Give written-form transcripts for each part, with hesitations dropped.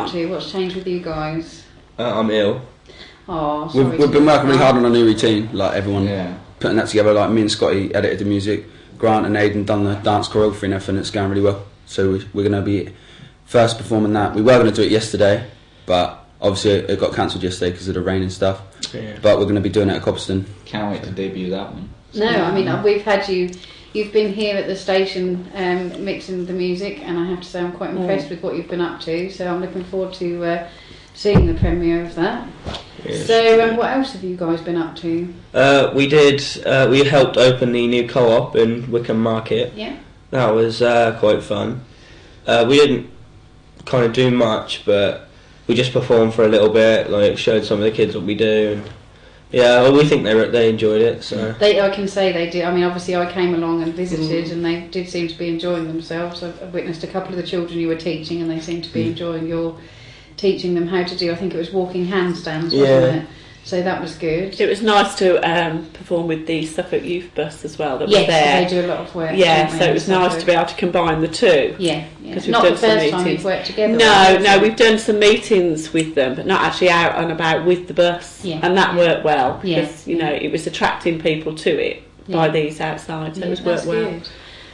up to? What's changed with you guys? I'm ill. Oh, sorry. We've been working really hard on a new routine, like everyone putting that together. Like me and Scotty edited the music, Grant and Aidan done the dance choreography and everything. It's going really well. So we're going to be first performing that. We were going to do it yesterday, but obviously it got cancelled yesterday because of the rain and stuff. Yeah. But we're going to be doing it at Coppleston. Can't wait to debut that one. No, I mean, we've had you. You've been here at the station mixing the music, and I have to say I'm quite impressed with what you've been up to. So I'm looking forward to seeing the premiere of that. Yes. So what else have you guys been up to? We helped open the new co-op in Wickham Market. Yeah. That was quite fun. We didn't kind of do much, but we just performed for a little bit, like showed some of the kids what we do. And yeah, well, we think they enjoyed it. So I can say they did. I mean, obviously I came along and visited, and they did seem to be enjoying themselves. I've witnessed a couple of the children you were teaching, and they seemed to be enjoying your teaching them how to do. I think it was walking handstands, wasn't it? So that was good. It was nice to perform with the Suffolk Youth Bus as well. That was there. Yes, they do a lot of work. Yeah, so it was nice to be able to combine the two. Yeah. Because not the first time you've worked together. No, we've done some meetings with them, but not actually out and about with the bus. Yeah. And that worked well because it was attracting people to it by these outside. So it was worked well. Good.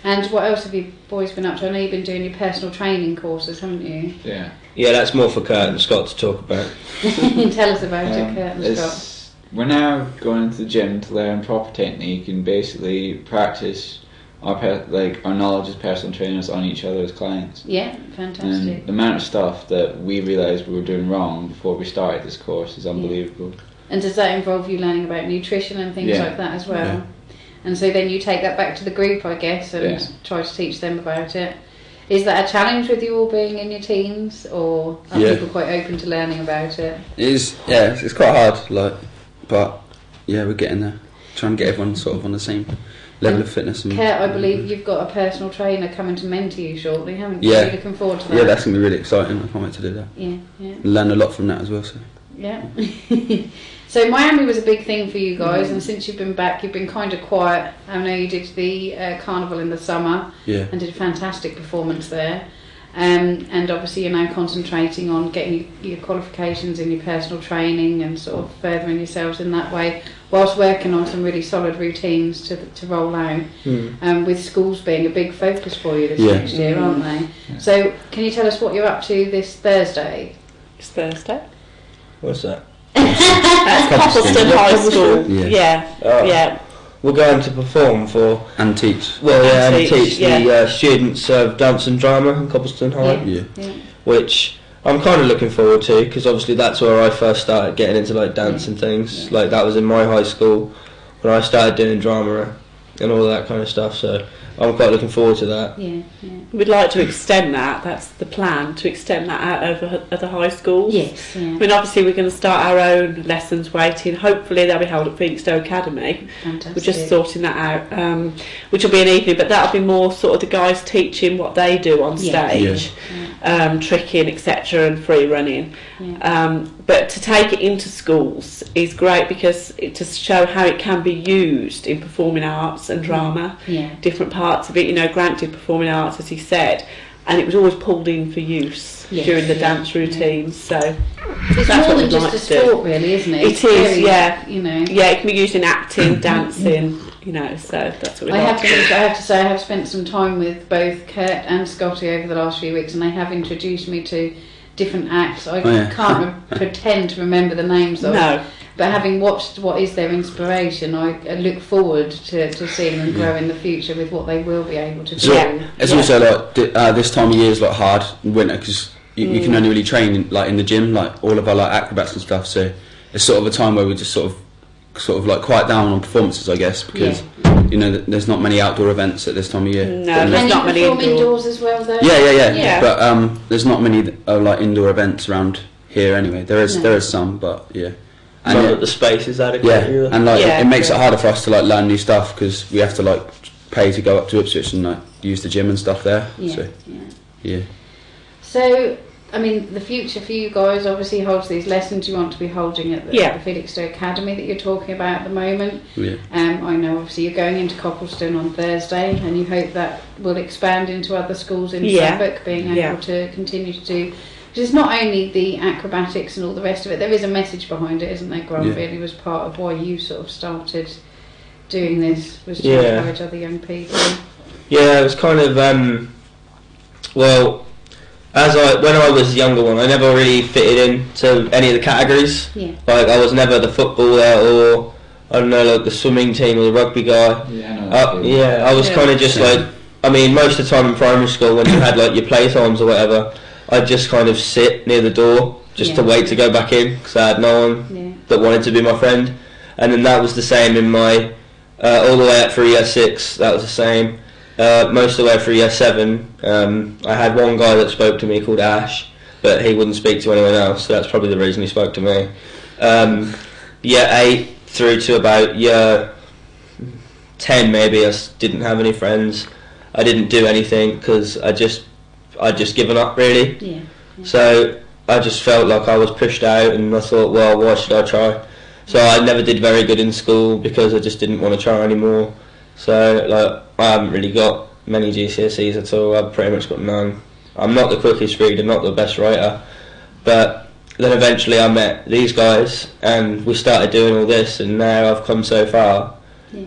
And what else have you boys been up to? I know you've been doing your personal training courses, haven't you? Yeah. Yeah, that's more for Kurt and Scott to talk about. Tell us about it, Kurt and Scott. We're now going into the gym to learn proper technique and basically practice our knowledge as personal trainers on each other as clients. Yeah, fantastic. And the amount of stuff that we realised we were doing wrong before we started this course is unbelievable. Yeah. And does that involve you learning about nutrition and things like that as well? Yeah. And so then you take that back to the group, I guess, and try to teach them about it. Is that a challenge with you all being in your teens, or are people quite open to learning about it? It is, it's quite hard, but we're getting there. Trying to get everyone sort of on the same level of fitness. And Kurt, I believe you've got a personal trainer coming to mentor you shortly, haven't you? Yeah. Are you looking forward to that? Yeah, that's going to be really exciting. I can't wait to do that. Yeah. Learn a lot from that as well. So. Yeah. So Miami was a big thing for you guys, and since you've been back, you've been kind of quiet. I know you did the carnival in the summer, and did a fantastic performance there. And obviously you're now concentrating on getting your qualifications in your personal training and sort of furthering yourselves in that way, whilst working on some really solid routines to roll out. With schools being a big focus for you this next year, aren't they? Yeah. So can you tell us what you're up to this Thursday? It's Thursday. What's that? That's Coppleston High School. Yeah. We're going to perform for and teach. And teach the students of dance and drama in Coppleston High. Which I'm kind of looking forward to, because obviously that's where I first started getting into dance and things. Like that was in my high school when I started doing drama and all that kind of stuff. So I'm quite looking forward to that. We'd like to extend that. That's the plan, to extend that out over other high schools. Yes. I mean, obviously we're going to start our own lessons waiting. Hopefully they'll be held at Felixstowe Academy. Fantastic. We're just sorting that out, which will be an evening, but that'll be more sort of the guys teaching what they do on stage, tricking, etc., and free running. But to take it into schools is great, because to show how it can be used in performing arts and drama, different parts of it. Grant did performing arts, as he said, and it was always pulled in for use during the dance routines. So it's that's more what than just a sport, really, isn't it? It is, yeah. It can be used in acting, dancing. So that's what we like. I have to say, I have spent some time with both Kurt and Scotty over the last few weeks, and they have introduced me to different acts. I can't pretend to remember the names of. No. But having watched what is their inspiration, I look forward to seeing them grow in the future with what they will be able to do. It's also this time of year is hard in winter, because you can only really train in the gym, all of our acrobats and stuff. So it's sort of a time where we just sort of quiet down on performances, I guess, because there's not many outdoor events at this time of year. No, there's not many indoors as well, though. Yeah. But there's not many indoor events around here anyway. There is some, but And not that the space is adequate either. And it makes it harder for us to learn new stuff, because we have to pay to go up to Ipswich and use the gym and stuff there. So I mean, the future for you guys obviously holds these lessons you want to be holding at the Felixstowe Academy that you're talking about at the moment. I know obviously you're going into Coppleston on Thursday, and you hope that will expand into other schools in Suffolk, being able to continue to do Because it's not only the acrobatics and all the rest of it, there is a message behind it, isn't there, Grant? Really was part of why you sort of started doing this, was to encourage other young people. Yeah, it was kind of, well, when I was a younger one, I never really fitted into any of the categories. Yeah. Like, I was never the footballer or, I don't know, like the swimming team or the rugby guy. Yeah, I was kind of just like, I mean, most of the time in primary school when you had like your playtimes or whatever, I'd just kind of sit near the door just to wait to go back in because I had no one that wanted to be my friend. And then that was the same in my, all the way up through year 6, that was the same. Most of the way through year 7, I had one guy that spoke to me called Ash, but he wouldn't speak to anyone else, so that's probably the reason he spoke to me. Year 8 through to about year 10 maybe, I didn't have any friends. I didn't do anything because I'd just given up really. Yeah. So I just felt like I was pushed out, and I thought, well, why should I try? So I never did very good in school because I just didn't want to try anymore. So like I haven't really got many GCSEs at all. I've pretty much got none. I'm not the quickest reader, not the best writer, but then eventually I met these guys and we started doing all this, and now I've come so far. Yeah.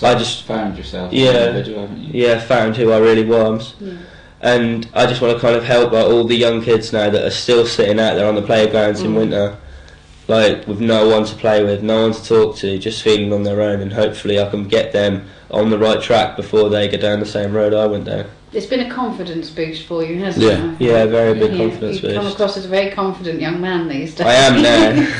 I just found yourself as an individual, haven't you? Yeah, found who I really was. Yeah. And I just want to kind of help like all the young kids now that are still sitting out there on the playgrounds in winter, like with no one to play with, no one to talk to, just feeling on their own, and hopefully I can get them on the right track before they go down the same road I went down. It's been a confidence boost for you, hasn't it? Yeah, very big confidence boost. You come across as a very confident young man these days. I am now.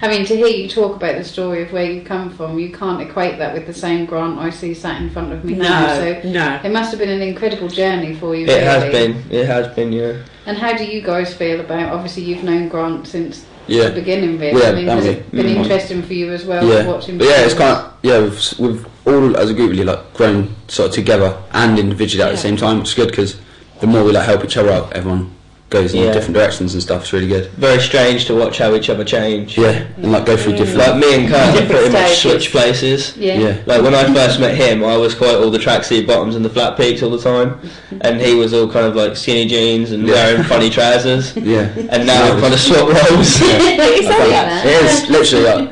I mean, to hear you talk about the story of where you've come from, you can't equate that with the same Grant I see sat in front of me now. So it must have been an incredible journey for you. It has been, yeah. And how do you guys feel about, obviously you've known Grant since the beginning, really. Yeah, I mean, has it been interesting for you as well, watching? But it's kind of, we've all as a group really like grown sort of together and individually at the same time, which is good because the more we like help each other out, everyone goes in different directions and stuff. It's really good. Very strange to watch how each other change. Yeah, and like go through different. Like me and Kurt pretty much switch places. Yeah. Like when I first met him, I was quite all the tracksuit bottoms and the flat peaks all the time, and he was all kind of like skinny jeans and wearing funny trousers. Yeah. And now we've kind of swap roles. It is literally like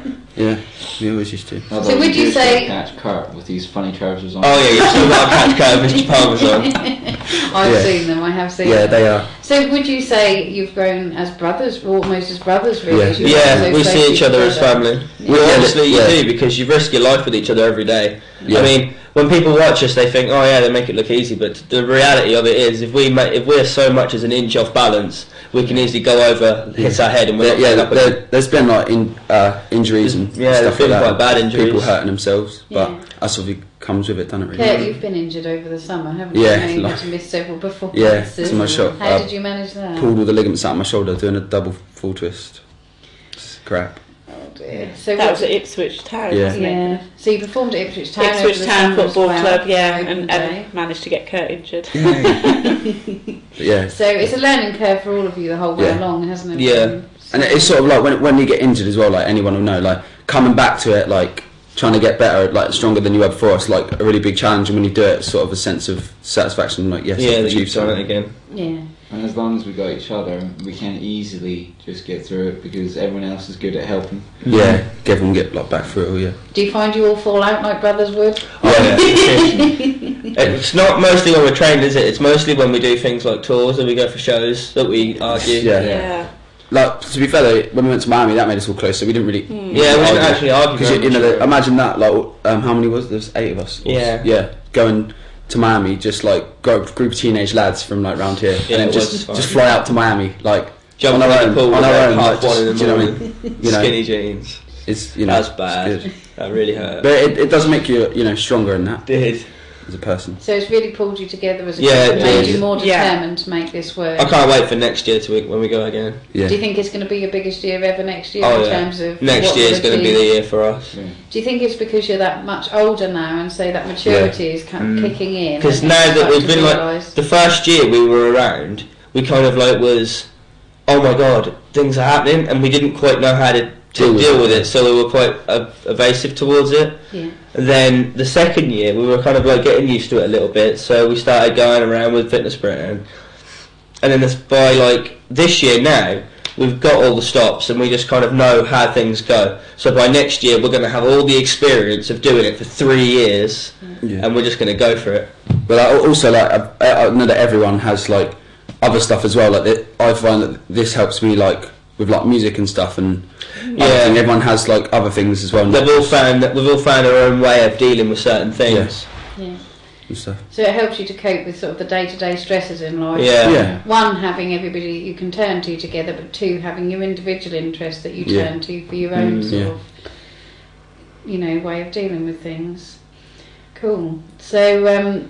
we always used to. So would you say catch Kurt with these funny trousers on? Oh yeah, you've still got to catch Kurt with Mr. Parmesan. I've seen them. I have seen them. Yeah, they are. So would you say you've grown as brothers, or almost as brothers, really? Yeah, we see each other as family. Well, obviously you do, because you risk your life with each other every day. I mean, when people watch us, they think, oh yeah, they make it look easy, but the reality of it is, if we're so much as an inch off balance, we can easily go over, hit our head, and we're there's been like injuries and stuff like that. Quite bad injuries. People hurting themselves, but that's what comes with it, doesn't it? Really. Kurt, you've been injured over the summer, haven't you? Yeah, You had to miss several performances. Yeah, to my shot. How did you manage that? Pulled all the ligaments out of my shoulder doing a double full twist. It's crap. Oh dear. So that was at Ipswich Town, wasn't it? Yeah. So you performed at Ipswich Town. Ipswich Town Football Club, and managed to get Kurt injured. Yeah. So it's a learning curve for all of you the whole way along, hasn't it? Yeah. So And it's sort of like when you get injured as well, like anyone will know, like coming back to it, like trying to get better, like stronger than you were before, it's like a really big challenge, and when you do it, it's sort of a sense of satisfaction, like I've achieved something again. Yeah. And as long as we got each other, we can easily just get through it because everyone else is good at helping. Yeah, everyone get like back through it. Do you find you all fall out like brothers would? Yeah. It's not mostly when we're trained, is it? It's mostly when we do things like tours and we go for shows that we argue. Yeah. Like, to be fair though, when we went to Miami, that made us all close, so we didn't really. Yeah, we didn't actually argue. Because imagine that, like, how many was there? There's 8 of us. Yeah. Going to Miami, just like group of teenage lads from like round here, Yeah, and then just fly out to Miami, like jump on our own, pool on our own. Half Like, one in the do you know what I morning. mean? You know, Skinny jeans. It's That's bad. It's good. That really hurt. But it does make you stronger in that Did. as a person. So it's really pulled you together as a Yeah, group and it made did. you more determined to make this work. I can't wait for next year when we go again. Yeah. Do you think it's going to be your biggest year ever next year Oh, in terms of next what year we'll is going to be achieve? the year for us. Yeah. Do you think it's because you're that much older now and so that maturity is kicking in? Because and now you that start we've to been realise- like the first year we were around, we kind of like was, oh my god, things are happening, and we didn't quite know how to deal with it, so we were quite evasive towards it. Yeah. And then the second year we were kind of like getting used to it a little bit, so we started going around with fitness Britain, and then by like this year now, we've got all the stops and we just kind of know how things go. So by next year, we're going to have all the experience of doing it for 3 years, and we're just going to go for it. But also, like, I know that everyone has like other stuff as well. Like, I find that this helps me like with like music and stuff, and everyone has like other things as well. We've all found our own way of dealing with certain things. Yeah. And stuff. So it helps you to cope with sort of the day-to-day stresses in life. Yeah. One, having everybody you can turn to together, but two, having your individual interests that you turn to for your own sort of, way of dealing with things. Cool. So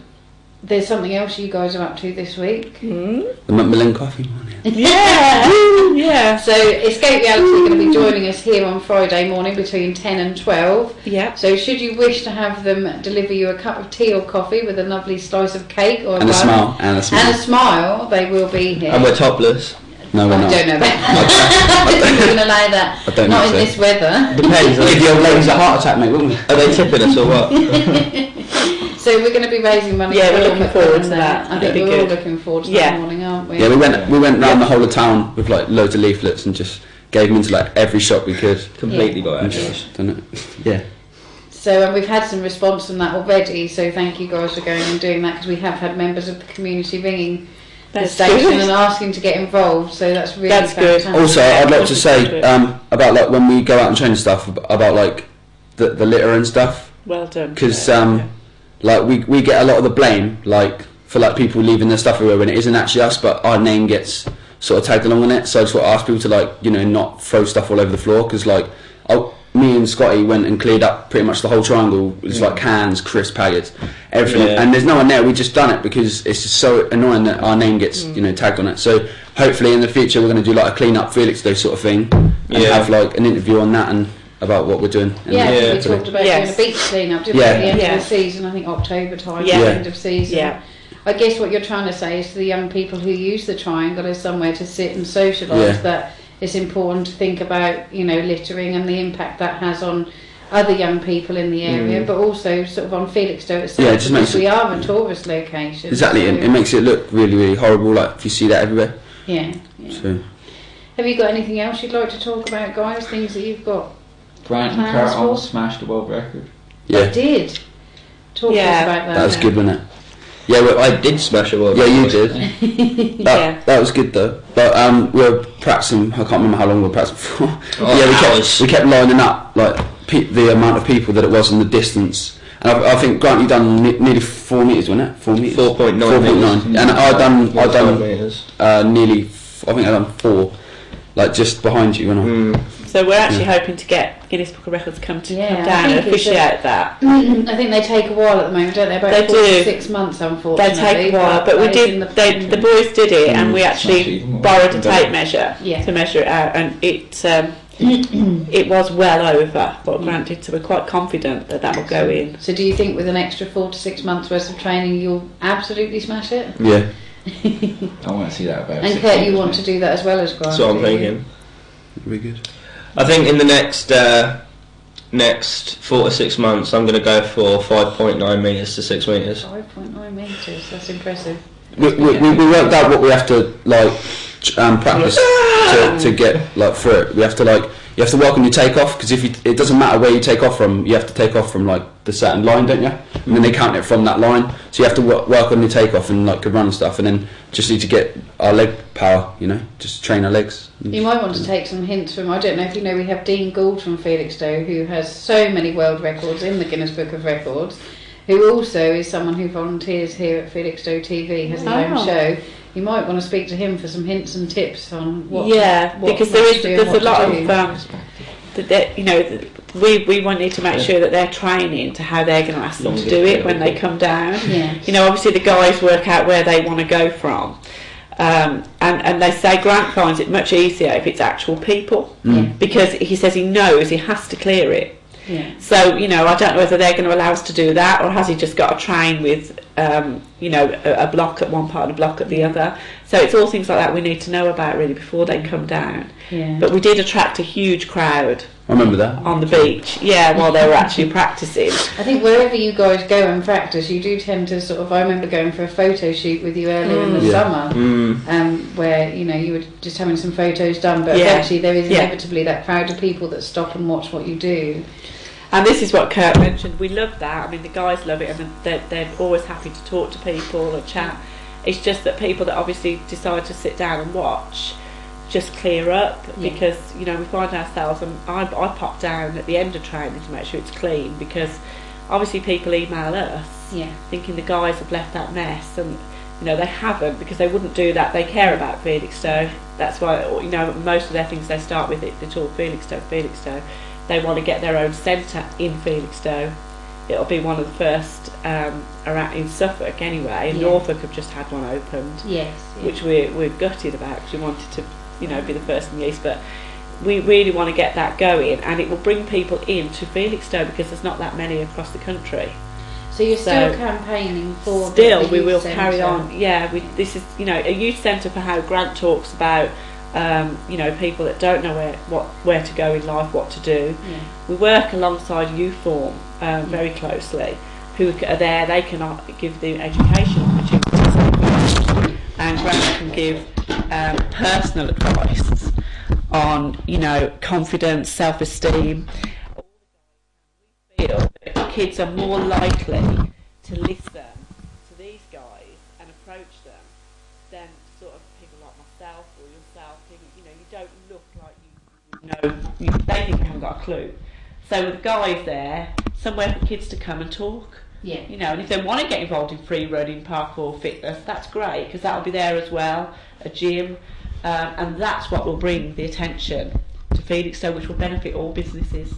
there's something else you guys are up to this week. The Macmillan Coffee morning. Yeah. So Escape Reality are going to be joining us here on Friday morning between 10 and 12. Yeah. So should you wish to have them deliver you a cup of tea or coffee with a lovely slice of cake or and a smile, they will be here. And we're topless. No, we're not. I don't know that. I don't think we're going to allow that. I don't not in so. this weather. Depends. Give the old ladies a heart attack, mate, wouldn't we? Are they tipping us or what? So we're going to be raising money. Yeah, we're looking forward to that. I think we're all looking forward to that morning, aren't we? Yeah, we went round the whole of town with like loads of leaflets and just gave them into like every shop we could. Completely by ourselves, done it. Yeah. So we've had some response from that already. So thank you guys for going and doing that, because we have had members of the community ringing the station and asking to get involved. So that's really fantastic. Good. Also, I'd like to say about like when we go out and train and stuff about like the litter and stuff. Well done. Because like we get a lot of the blame like for like people leaving their stuff everywhere when it isn't actually us, but our name gets sort of tagged along on it. So I just want to ask people to like not throw stuff all over the floor, because like me and Scotty went and cleared up pretty much the whole triangle. It's like cans, crisp packets, everything, and there's no one there. We just done it because it's just so annoying that our name gets tagged on it. So hopefully in the future we're going to do like a clean up Felix Day sort of thing, and have like an interview on that and about what we're doing. We talked about doing a beach clean-up, didn't we, at the end of the season, I think October time, end of season. Yeah. I guess what you're trying to say is to the young people who use the triangle as somewhere to sit and socialise, that it's important to think about, littering and the impact that has on other young people in the area, but also sort of on Felixstowe itself, because we are a tourist location. Exactly, and it makes it look really, really horrible, like if you see that everywhere. Yeah. So. Have you got anything else you'd like to talk about, guys? Things that you've got? Grant and Kurt almost smashed the world record. Yeah. I did. Talk to us about that. That was good, wasn't it? Yeah, well, I did smash a world record. Yeah, you did. That was good though. But we were practicing. I can't remember how long we were practicing for. We kept lining up like the amount of people that it was and the distance. And I think Grant, you done nearly 4 meters, wasn't it? 4 meters. 4.9. 4.9. And I done nearly. I think I done 4, like just behind you, and So we're actually hoping to get Guinness Book of Records come down and officiate that. I think they take a while at the moment, don't they? About 4 to 6 months, unfortunately. They take a while, but we did. The boys did it, and we actually borrowed a tape measure to measure it out, and it was well over what Grant did. So we're quite confident that will go in. So do you think with an extra 4 to 6 months worth of training, you'll absolutely smash it? Yeah. I want to see that about. And Kurt, you want to do that as well as Grant? That's what I'm thinking. Very good. I think in the next 4 to 6 months, I'm going to go for 5.9 metres to 6 metres. 5.9 metres, that's impressive. We worked out what we have to like practice to get like through it. We have to like you have to work on your takeoff, because it doesn't matter where you take off from, you have to take off from like the certain line, don't you? And then they count it from that line. So you have to work on your takeoff and like run and stuff, and then just need to get our leg power, just train our legs. You might want to take some hints from, I don't know if you know, we have Dean Gould from Felixstowe, who has so many world records in the Guinness Book of Records, who also is someone who volunteers here at Felixstowe TV, has his own show. You might want to speak to him for some hints and tips on what. Yeah, because there's a lot of we want need to make sure that they're training to how they're going to ask them to do it when they come down. Yeah. Obviously the guys work out where they want to go from, and they say Grant finds it much easier if it's actual people, because he says he knows he has to clear it. Yeah. So I don't know whether they're going to allow us to do that, or has he just got to train with a block at one part and a block at the other. So it's all things like that we need to know about really before they come down. Yeah. But we did attract a huge crowd. I remember that. On the beach, while they were actually practicing. I think wherever you guys go and practice, you do tend to sort of. I remember going for a photo shoot with you earlier in the summer, where you were just having some photos done, but eventually there is inevitably that crowd of people that stop and watch what you do. And this is what Kurt mentioned. We love that. I mean, the guys love it, and they're always happy to talk to people and chat. It's just that people that obviously decide to sit down and watch just clear up because we find ourselves, and I pop down at the end of training to make sure it's clean, because obviously people email us thinking the guys have left that mess, and they haven't, because they wouldn't do that. They care about Felixstowe. That's why most of their things they start with they talk Felixstowe. They want to get their own centre in Felixstowe. It'll be one of the first around in Suffolk anyway, and Norfolk have just had one opened, which we're gutted about, because we wanted to be the first in the east, but we really want to get that going, and it will bring people into Felixstowe because there's not that many across the country. So you're still campaigning for the we will centre. Carry on. This is a youth centre for how Grant talks about people that don't know where to go in life, what to do. We work alongside Youth Form very closely, who are there. They can give the education opportunities, and Grant can give personal advice on confidence, self-esteem. We feel that kids are more likely to listen to these guys and approach them than sort of people like myself or yourself. You don't look like they think you haven't got a clue. So with guys there, somewhere for kids to come and talk. And if they want to get involved in free running, parkour, fitness, that's great, because that'll be there as well, a gym, and that's what will bring the attention to Felixstowe, which will benefit all businesses,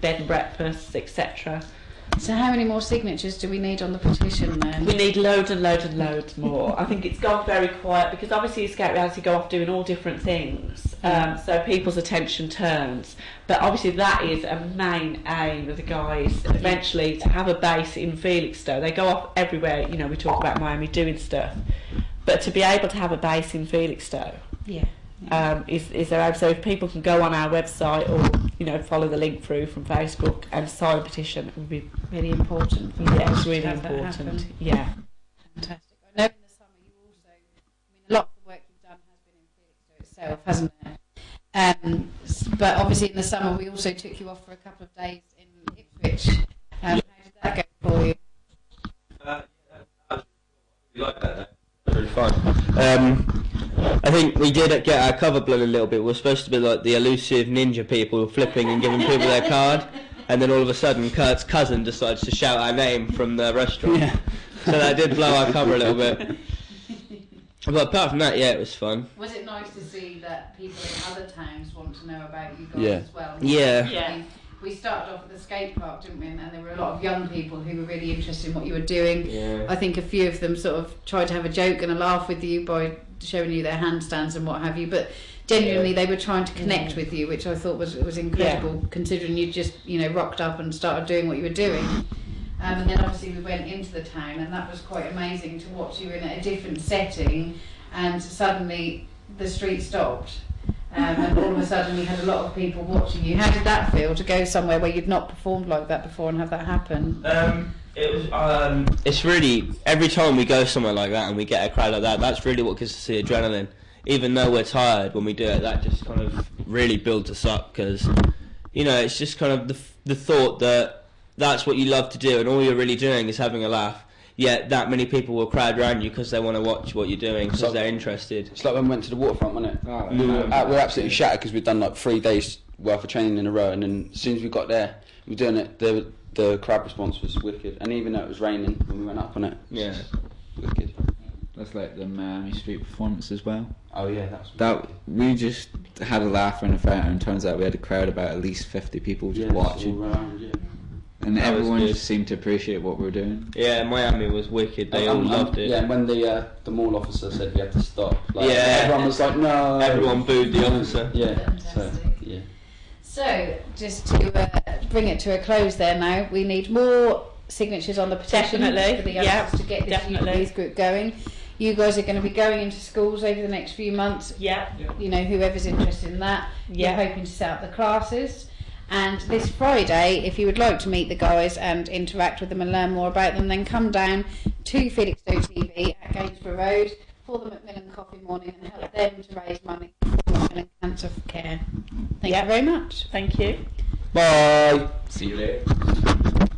bed and breakfasts, etc. So how many more signatures do we need on the petition then? We need loads and loads and loads more. I think it's gone very quiet because obviously Escape Reality go off doing all different things, so people's attention turns. But obviously that is a main aim of the guys, eventually to have a base in Felixstowe. They go off everywhere, we talk about Miami doing stuff, but to be able to have a base in Felixstowe is their aim. So if people can go on our website or follow the link through from Facebook and sign a petition, it would be really important. It's really important. Fantastic. I know in the summer you also, a lot of the work you've done has been in Felixstowe itself, hasn't it? But obviously in the summer we also took you off for a couple of days in Ipswich. How did that go for you? We liked that day. It was really fun. I think we did get our cover blown a little bit. We were supposed to be like the elusive ninja people flipping and giving people their card, and then all of a sudden Kurt's cousin decides to shout our name from the restaurant. So that did blow our cover a little bit. But apart from that, it was fun. Was it nice to see that people in other towns want to know about you guys as well? We started off at the skate park, didn't we? And there were a lot of young people who were really interested in what you were doing. I think a few of them sort of tried to have a joke and a laugh with you by showing you their handstands and what have you. But genuinely, they were trying to connect with you, which I thought was incredible, considering you just rocked up and started doing what you were doing. And then obviously we went into the town, and that was quite amazing to watch you in a different setting, and suddenly the street stopped. And all of a sudden we had a lot of people watching you. How did that feel, to go somewhere where you'd not performed like that before and have that happen? It was. It's really, every time we go somewhere like that and we get a crowd like that, that's really what gives us the adrenaline. Even though we're tired when we do it, that just kind of really builds us up, because it's just kind of the thought that that's what you love to do and all you're really doing is having a laugh. Yet that many people will crowd around you because they want to watch what you're doing, because they're interested. It's like when we went to the waterfront, wasn't it? We're absolutely shattered because we'd done like 3 days worth of training in a row, and then as soon as we got there, we were doing it. The crowd response was wicked, and even though it was raining when we went up on it, wicked. That's like the Miami street performance as well. Oh yeah, we just had a laugh in the fair, and turns out we had a crowd about at least 50 people just watching. And that everyone just seemed to appreciate what we were doing. Yeah, Miami was wicked. They all loved it. Yeah, and when the mall officer said we had to stop, everyone was like, no. Everyone booed the officer. So, just to bring it to a close there now, we need more signatures on the petition Definitely. for the youngsters to get this youth group going. You guys are going to be going into schools over the next few months. Yeah. You know, whoever's interested in that. Yeah. You're hoping to set up the classes. And this Friday, if you would like to meet the guys and interact with them and learn more about them, then come down to Felixstowe TV at Gainsborough Road for the Macmillan Coffee Morning and help them to raise money for Macmillan Cancer Care. Thank you very much. Thank you. Bye. See you later.